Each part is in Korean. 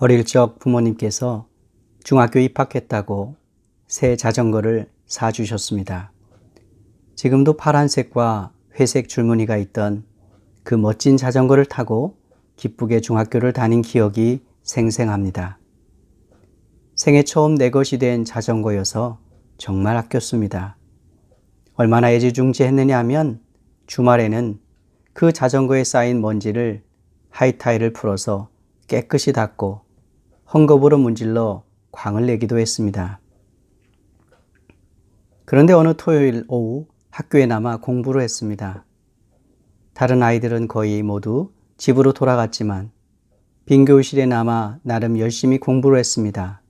어릴 적 부모님께서 중학교 입학했다고 새 자전거를 사주셨습니다. 지금도 파란색과 회색 줄무늬가 있던 그 멋진 자전거를 타고 기쁘게 중학교를 다닌 기억이 생생합니다. 생애 처음 내 것이 된 자전거여서 정말 아꼈습니다. 얼마나 애지중지했느냐 하면 주말에는 그 자전거에 쌓인 먼지를 하이타일을 풀어서 깨끗이 닦고 헝겊으로 문질러 광을 내기도 했습니다. 그런데 어느 토요일 오후 학교에 남아 공부를 했습니다. 다른 아이들은 거의 모두 집으로 돌아갔지만 빈 교실에 남아 나름 열심히 공부를 했습니다.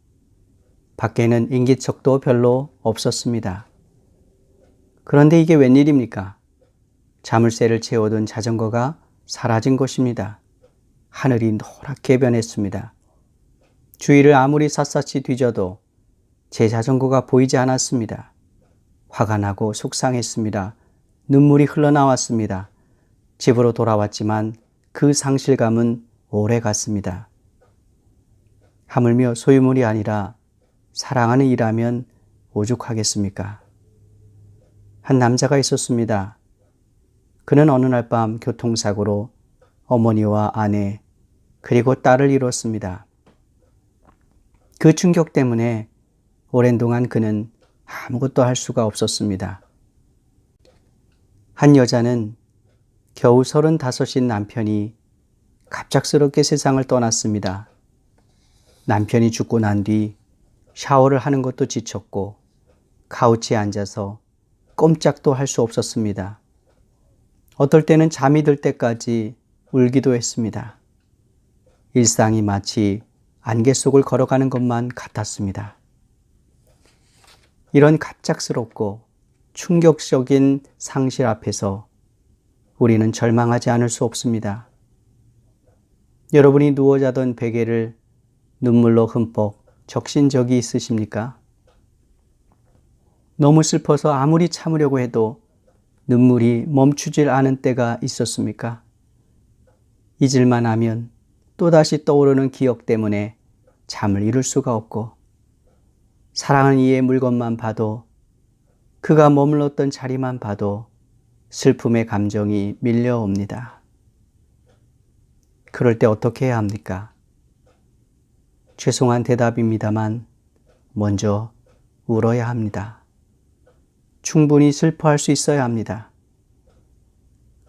밖에는 인기척도 별로 없었습니다. 그런데 이게 웬일입니까? 자물쇠를 채워둔 자전거가 사라진 것입니다. 하늘이 노랗게 변했습니다. 주위를 아무리 샅샅이 뒤져도 제 자전거가 보이지 않았습니다. 화가 나고 속상했습니다. 눈물이 흘러나왔습니다. 집으로 돌아왔지만 그 상실감은 오래 갔습니다. 하물며 소유물이 아니라 사랑하는 이라면 오죽하겠습니까? 한 남자가 있었습니다. 그는 어느 날 밤 교통사고로 어머니와 아내 그리고 딸을 잃었습니다. 그 충격 때문에 오랜 동안 그는 아무것도 할 수가 없었습니다. 한 여자는 겨우 35인 남편이 갑작스럽게 세상을 떠났습니다. 남편이 죽고 난 뒤 샤워를 하는 것도 지쳤고 카우치에 앉아서 꼼짝도 할 수 없었습니다. 어떨 때는 잠이 들 때까지 울기도 했습니다. 일상이 마치 안개 속을 걸어가는 것만 같았습니다. 이런 갑작스럽고 충격적인 상실 앞에서 우리는 절망하지 않을 수 없습니다. 여러분이 누워 자던 베개를 눈물로 흠뻑 적신 적이 있으십니까? 너무 슬퍼서 아무리 참으려고 해도 눈물이 멈추질 않은 때가 있었습니까? 잊을만 하면 또다시 떠오르는 기억 때문에 잠을 이룰 수가 없고 사랑하는 이의 물건만 봐도 그가 머물렀던 자리만 봐도 슬픔의 감정이 밀려옵니다. 그럴 때 어떻게 해야 합니까? 죄송한 대답입니다만 먼저 울어야 합니다. 충분히 슬퍼할 수 있어야 합니다.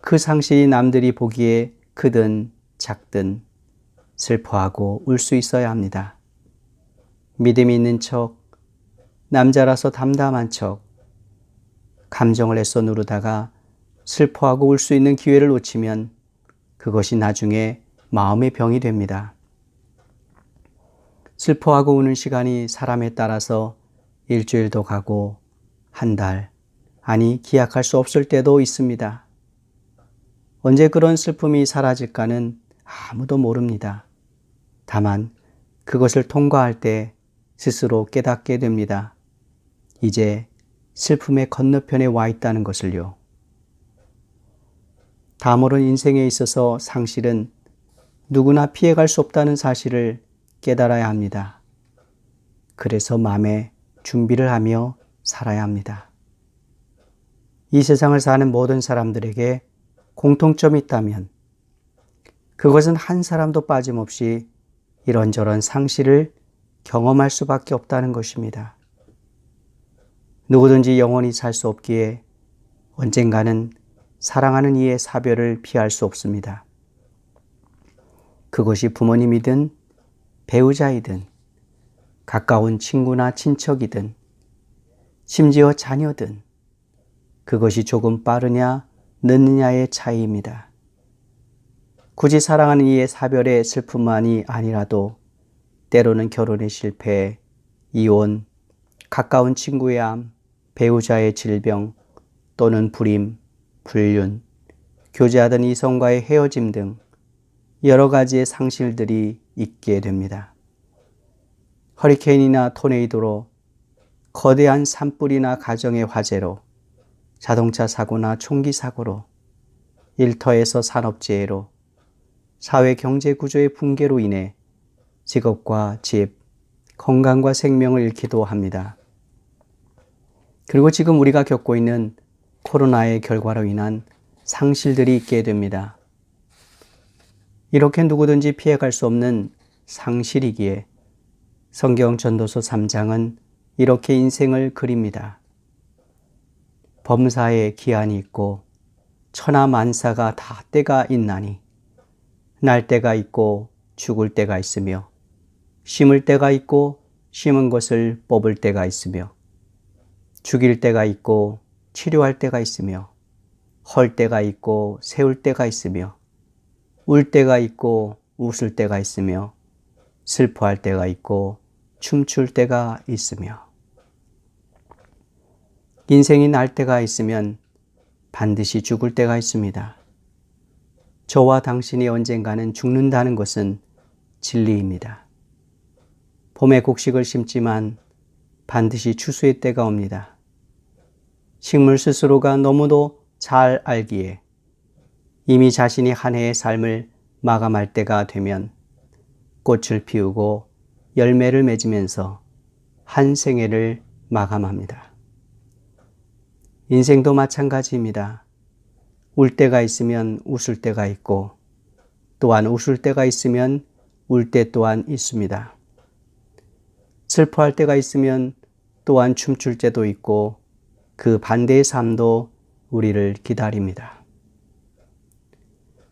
그 상실이 남들이 보기에 크든 작든 슬퍼하고 울 수 있어야 합니다. 믿음이 있는 척, 남자라서 담담한 척, 감정을 애써 누르다가 슬퍼하고 울 수 있는 기회를 놓치면 그것이 나중에 마음의 병이 됩니다. 슬퍼하고 우는 시간이 사람에 따라서 일주일도 가고 한 달, 아니 기약할 수 없을 때도 있습니다. 언제 그런 슬픔이 사라질까는 아무도 모릅니다. 다만 그것을 통과할 때 스스로 깨닫게 됩니다. 이제 슬픔의 건너편에 와 있다는 것을요. 다음으로 인생에 있어서 상실은 누구나 피해갈 수 없다는 사실을 깨달아야 합니다. 그래서 마음에 준비를 하며 살아야 합니다. 이 세상을 사는 모든 사람들에게 공통점이 있다면 그것은 한 사람도 빠짐없이 이런저런 상실을 경험할 수밖에 없다는 것입니다. 누구든지 영원히 살 수 없기에 언젠가는 사랑하는 이의 사별을 피할 수 없습니다. 그것이 부모님이든 배우자이든 가까운 친구나 친척이든 심지어 자녀든 그것이 조금 빠르냐 늦느냐의 차이입니다. 굳이 사랑하는 이의 사별의 슬픔만이 아니라도 때로는 결혼의 실패, 이혼, 가까운 친구의 암, 배우자의 질병 또는 불임, 불륜, 교제하던 이성과의 헤어짐 등 여러 가지의 상실들이 있게 됩니다. 허리케인이나 토네이도로, 거대한 산불이나 가정의 화재로, 자동차 사고나 총기 사고로, 일터에서 산업재해로, 사회 경제 구조의 붕괴로 인해 직업과 집, 건강과 생명을 잃기도 합니다. 그리고 지금 우리가 겪고 있는 코로나의 결과로 인한 상실들이 있게 됩니다. 이렇게 누구든지 피해갈 수 없는 상실이기에 성경 전도서 3장은 이렇게 인생을 그립니다. 범사에 기한이 있고 천하만사가 다 때가 있나니 날 때가 있고 죽을 때가 있으며 심을 때가 있고 심은 것을 뽑을 때가 있으며 죽일 때가 있고 치료할 때가 있으며 헐 때가 있고 세울 때가 있으며 울 때가 있고 웃을 때가 있으며 슬퍼할 때가 있고 춤출 때가 있으며 인생이 날 때가 있으면 반드시 죽을 때가 있습니다. 저와 당신이 언젠가는 죽는다는 것은 진리입니다. 봄에 곡식을 심지만 반드시 추수의 때가 옵니다. 식물 스스로가 너무도 잘 알기에 이미 자신이 한 해의 삶을 마감할 때가 되면 꽃을 피우고 열매를 맺으면서 한 생애를 마감합니다. 인생도 마찬가지입니다. 울 때가 있으면 웃을 때가 있고 또한 웃을 때가 있으면 울 때 또한 있습니다. 슬퍼할 때가 있으면 또한 춤출 때도 있고 그 반대의 삶도 우리를 기다립니다.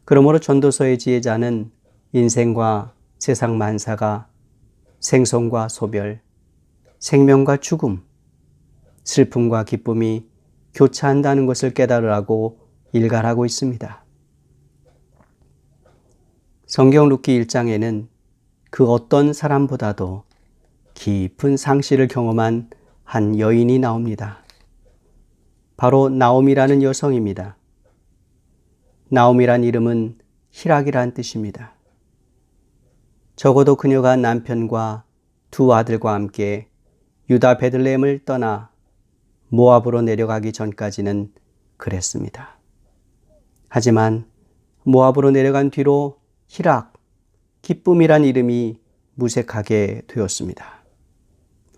그러므로 전도서의 지혜자는 인생과 세상 만사가 생선과 소멸, 생명과 죽음, 슬픔과 기쁨이 교차한다는 것을 깨달으라고 일갈하고 있습니다. 성경 룻기 1장에는 그 어떤 사람보다도 깊은 상실을 경험한 한 여인이 나옵니다. 바로 나옴이라는 여성입니다. 나옴이란 이름은 희락이란 뜻입니다. 적어도 그녀가 남편과 두 아들과 함께 유다 베들레헴을 떠나 모압으로 내려가기 전까지는 그랬습니다. 하지만 모압으로 내려간 뒤로 희락, 기쁨이란 이름이 무색하게 되었습니다.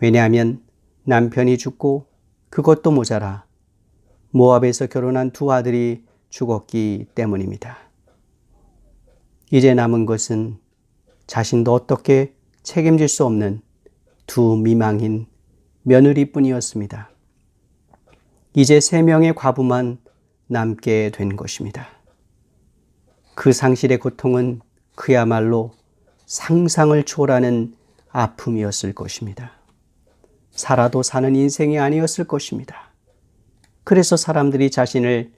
왜냐하면 남편이 죽고 그것도 모자라 모압에서 결혼한 두 아들이 죽었기 때문입니다. 이제 남은 것은 자신도 어떻게 책임질 수 없는 두 미망인 며느리뿐이었습니다. 이제 3명의 과부만 남게 된 것입니다. 그 상실의 고통은 그야말로 상상을 초월하는 아픔이었을 것입니다. 살아도 사는 인생이 아니었을 것입니다. 그래서 사람들이 자신을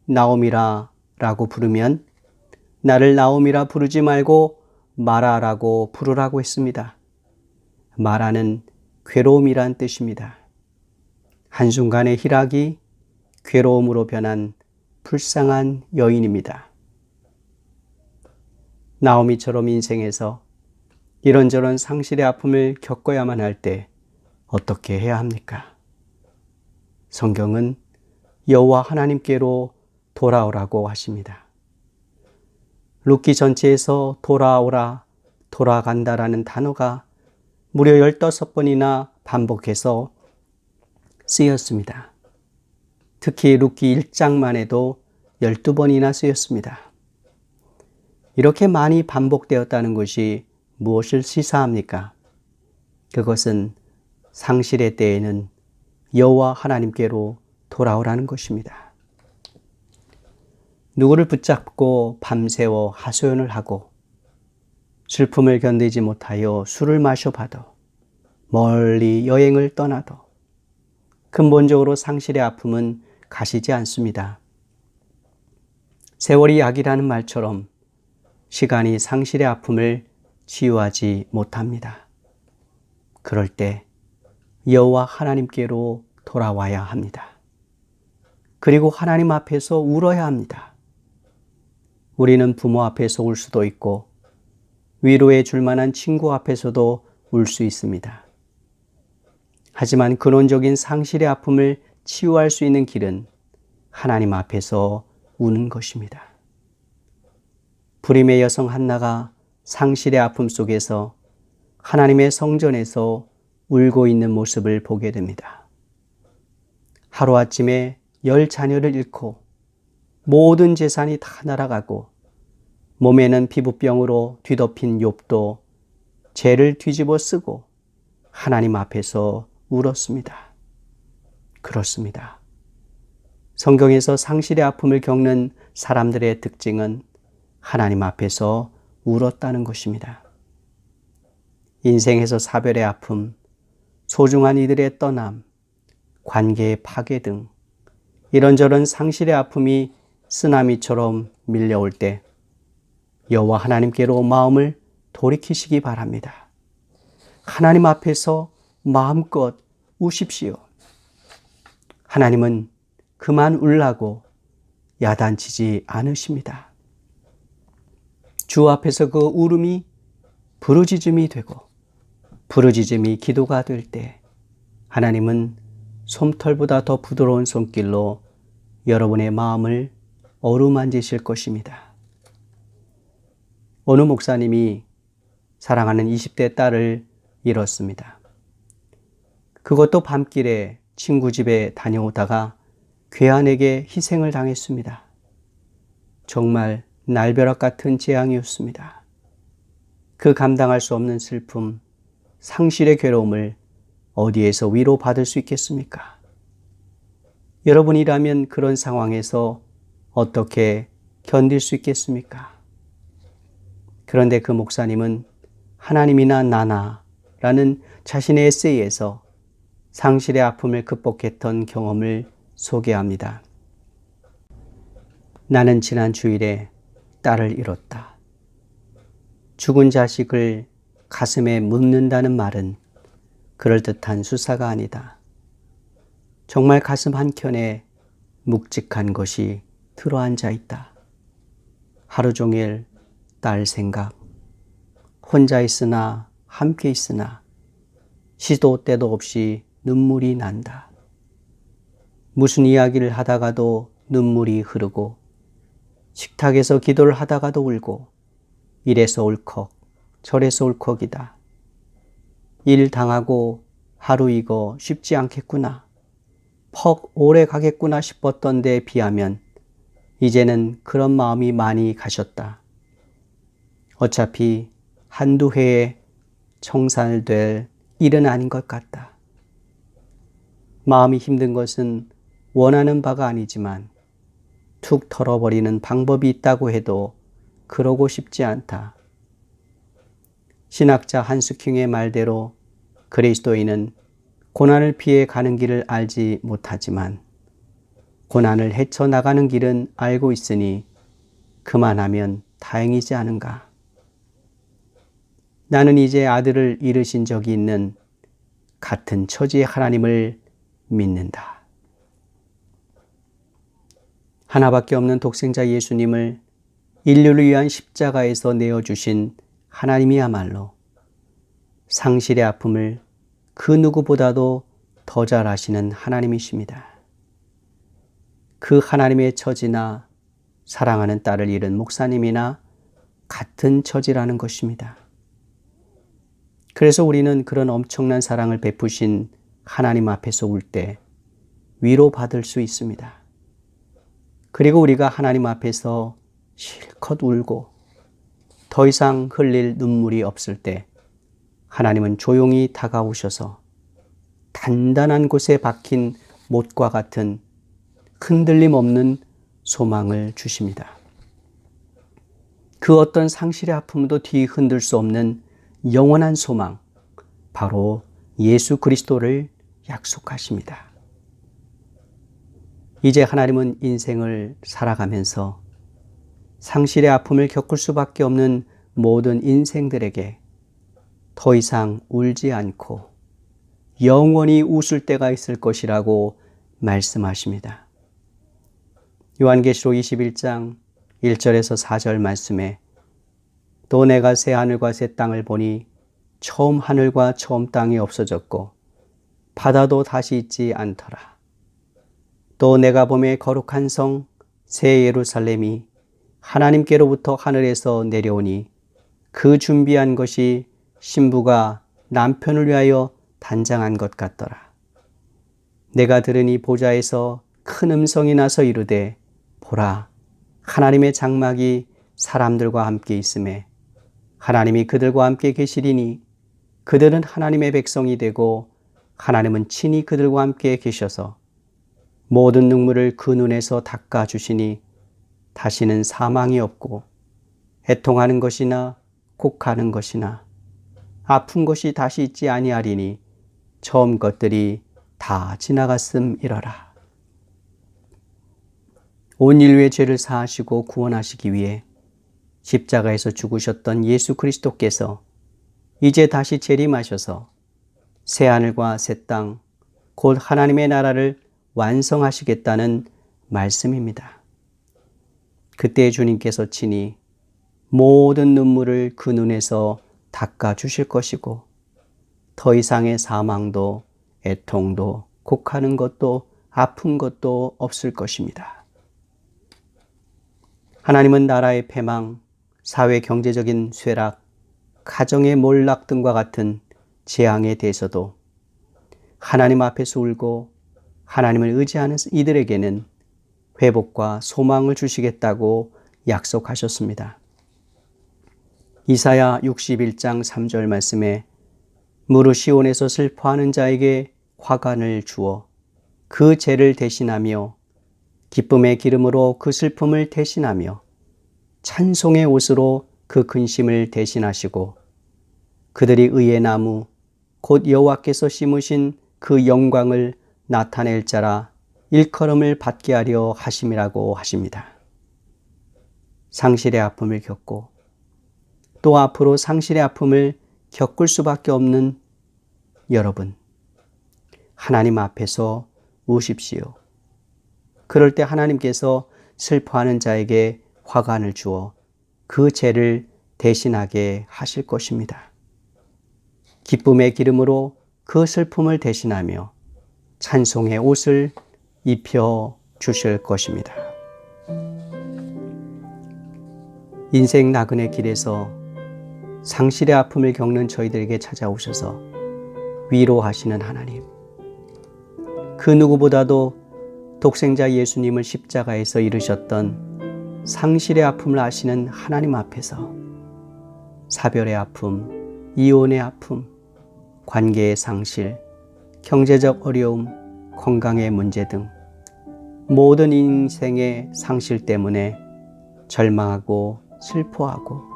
나옴이라라고 부르면 나를 나옴이라 부르지 말고 마라라고 부르라고 했습니다. 마라는 괴로움이란 뜻입니다. 한순간의 희락이 괴로움으로 변한 불쌍한 여인입니다. 나오미처럼 인생에서 이런저런 상실의 아픔을 겪어야만 할 때 어떻게 해야 합니까? 성경은 여호와 하나님께로 돌아오라고 하십니다. 룻기 전체에서 돌아오라, 돌아간다라는 단어가 무려 15번이나 반복해서 쓰였습니다. 특히 룻기 1장만 해도 12번이나 쓰였습니다. 이렇게 많이 반복되었다는 것이 무엇을 시사합니까? 그것은 상실의 때에는 여호와 하나님께로 돌아오라는 것입니다. 누구를 붙잡고 밤새워 하소연을 하고 슬픔을 견디지 못하여 술을 마셔봐도 멀리 여행을 떠나도 근본적으로 상실의 아픔은 가시지 않습니다. 세월이 약이라는 말처럼 시간이 상실의 아픔을 치유하지 못합니다. 그럴 때 여호와 하나님께로 돌아와야 합니다. 그리고 하나님 앞에서 울어야 합니다. 우리는 부모 앞에서 울 수도 있고 위로해 줄 만한 친구 앞에서도 울 수 있습니다. 하지만 근원적인 상실의 아픔을 치유할 수 있는 길은 하나님 앞에서 우는 것입니다. 불임의 여성 한나가 상실의 아픔 속에서 하나님의 성전에서 울고 있는 모습을 보게 됩니다. 하루아침에 10자녀를 잃고 모든 재산이 다 날아가고 몸에는 피부병으로 뒤덮인 욥도 죄를 뒤집어 쓰고 하나님 앞에서 울었습니다. 그렇습니다. 성경에서 상실의 아픔을 겪는 사람들의 특징은 하나님 앞에서 울었다는 것입니다. 인생에서 사별의 아픔, 소중한 이들의 떠남, 관계의 파괴 등 이런저런 상실의 아픔이 쓰나미처럼 밀려올 때 여호와 하나님께로 마음을 돌이키시기 바랍니다. 하나님 앞에서 마음껏 우십시오. 하나님은 그만 울라고 야단치지 않으십니다. 주 앞에서 그 울음이 부르짖음이 되고 부르짖음이 기도가 될 때 하나님은 솜털보다 더 부드러운 손길로 여러분의 마음을 어루만지실 것입니다. 어느 목사님이 사랑하는 20대 딸을 잃었습니다. 그것도 밤길에 친구 집에 다녀오다가 괴한에게 희생을 당했습니다. 정말 날벼락 같은 재앙이었습니다. 그 감당할 수 없는 슬픔, 상실의 괴로움을 어디에서 위로받을 수 있겠습니까? 여러분이라면 그런 상황에서 어떻게 견딜 수 있겠습니까? 그런데 그 목사님은 하나님이나 나나 라는 자신의 에세이에서 상실의 아픔을 극복했던 경험을 소개합니다. 나는 지난 주일에 딸을 잃었다. 죽은 자식을 가슴에 묻는다는 말은 그럴듯한 수사가 아니다. 정말 가슴 한켠에 묵직한 것이 들어앉아 있다. 하루 종일 딸 생각, 혼자 있으나 함께 있으나 시도 때도 없이 눈물이 난다. 무슨 이야기를 하다가도 눈물이 흐르고 식탁에서 기도를 하다가도 울고 이래서 울컥 저래서 울컥이다. 일 당하고 하루 이거 쉽지 않겠구나. 퍽 오래 가겠구나 싶었던 데에 비하면 이제는 그런 마음이 많이 가셨다. 어차피 한두 해에 청산될 일은 아닌 것 같다. 마음이 힘든 것은 원하는 바가 아니지만 툭 털어버리는 방법이 있다고 해도 그러고 싶지 않다. 신학자 한스킹의 말대로 그리스도인은 고난을 피해 가는 길을 알지 못하지만 고난을 헤쳐나가는 길은 알고 있으니 그만하면 다행이지 않은가. 나는 이제 아들을 잃으신 적이 있는 같은 처지의 하나님을 믿는다. 하나밖에 없는 독생자 예수님을 인류를 위한 십자가에서 내어주신 하나님이야말로 상실의 아픔을 그 누구보다도 더 잘 아시는 하나님이십니다. 그 하나님의 처지나 사랑하는 딸을 잃은 목사님이나 같은 처지라는 것입니다. 그래서 우리는 그런 엄청난 사랑을 베푸신 하나님 앞에서 울 때 위로받을 수 있습니다. 그리고 우리가 하나님 앞에서 실컷 울고 더 이상 흘릴 눈물이 없을 때 하나님은 조용히 다가오셔서 단단한 곳에 박힌 못과 같은 흔들림 없는 소망을 주십니다. 그 어떤 상실의 아픔도 뒤흔들 수 없는 영원한 소망, 바로 예수 그리스도를 약속하십니다. 이제 하나님은 인생을 살아가면서 상실의 아픔을 겪을 수밖에 없는 모든 인생들에게 더 이상 울지 않고 영원히 웃을 때가 있을 것이라고 말씀하십니다. 요한계시록 21장 1절에서 4절 말씀에 또 내가 새 하늘과 새 땅을 보니 처음 하늘과 처음 땅이 없어졌고 바다도 다시 있지 않더라. 또 내가 보매 거룩한 성 새 예루살렘이 하나님께로부터 하늘에서 내려오니 그 준비한 것이 신부가 남편을 위하여 단장한 것 같더라. 내가 들으니 보좌에서 큰 음성이 나서 이르되 보라 하나님의 장막이 사람들과 함께 있음에 하나님이 그들과 함께 계시리니 그들은 하나님의 백성이 되고 하나님은 친히 그들과 함께 계셔서 모든 눈물을 그 눈에서 닦아 주시니 다시는 사망이 없고 애통하는 것이나 곡하는 것이나 아픈 것이 다시 있지 아니하리니 처음 것들이 다 지나갔음이러라. 온 인류의 죄를 사하시고 구원하시기 위해 십자가에서 죽으셨던 예수 그리스도께서 이제 다시 재림하셔서 새하늘과 새 땅, 곧 하나님의 나라를 완성하시겠다는 말씀입니다. 그때 주님께서 친히 모든 눈물을 그 눈에서 닦아 주실 것이고 더 이상의 사망도 애통도 곡하는 것도 아픈 것도 없을 것입니다. 하나님은 나라의 패망, 사회 경제적인 쇠락, 가정의 몰락 등과 같은 재앙에 대해서도 하나님 앞에서 울고 하나님을 의지하는 이들에게는 회복과 소망을 주시겠다고 약속하셨습니다. 이사야 61장 3절 말씀에 무릇 시온에서 슬퍼하는 자에게 화관을 주어 그 죄를 대신하며 기쁨의 기름으로 그 슬픔을 대신하며 찬송의 옷으로 그 근심을 대신하시고 그들이 의의 나무 곧 여호와께서 심으신 그 영광을 나타낼 자라 일컬음을 받게 하려 하심이라고 하십니다. 상실의 아픔을 겪고 또 앞으로 상실의 아픔을 겪을 수밖에 없는 여러분, 하나님 앞에서 우십시오. 그럴 때 하나님께서 슬퍼하는 자에게 화관을 주어 그 죄를 대신하게 하실 것입니다. 기쁨의 기름으로 그 슬픔을 대신하며 찬송의 옷을 입혀 주실 것입니다. 인생 나그네 길에서 상실의 아픔을 겪는 저희들에게 찾아오셔서 위로하시는 하나님, 그 누구보다도 독생자 예수님을 십자가에서 이루셨던 상실의 아픔을 아시는 하나님 앞에서 사별의 아픔, 이혼의 아픔, 관계의 상실, 경제적 어려움, 건강의 문제 등 모든 인생의 상실 때문에 절망하고 슬퍼하고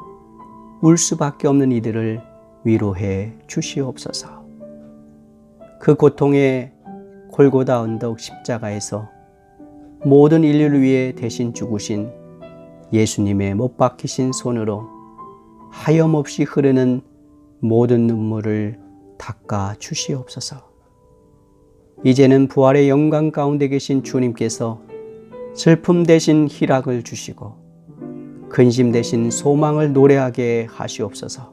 울 수밖에 없는 이들을 위로해 주시옵소서. 그 고통의 골고다 언덕 십자가에서 모든 인류를 위해 대신 죽으신 예수님의 못 박히신 손으로 하염없이 흐르는 모든 눈물을 닦아 주시옵소서. 이제는 부활의 영광 가운데 계신 주님께서 슬픔 대신 희락을 주시고 근심 대신 소망을 노래하게 하시옵소서.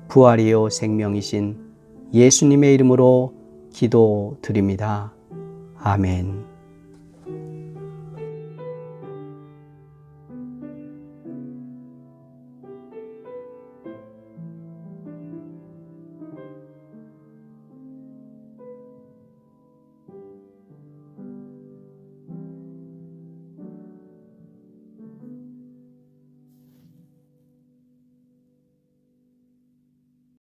부활이요 생명이신 예수님의 이름으로 기도드립니다. 아멘.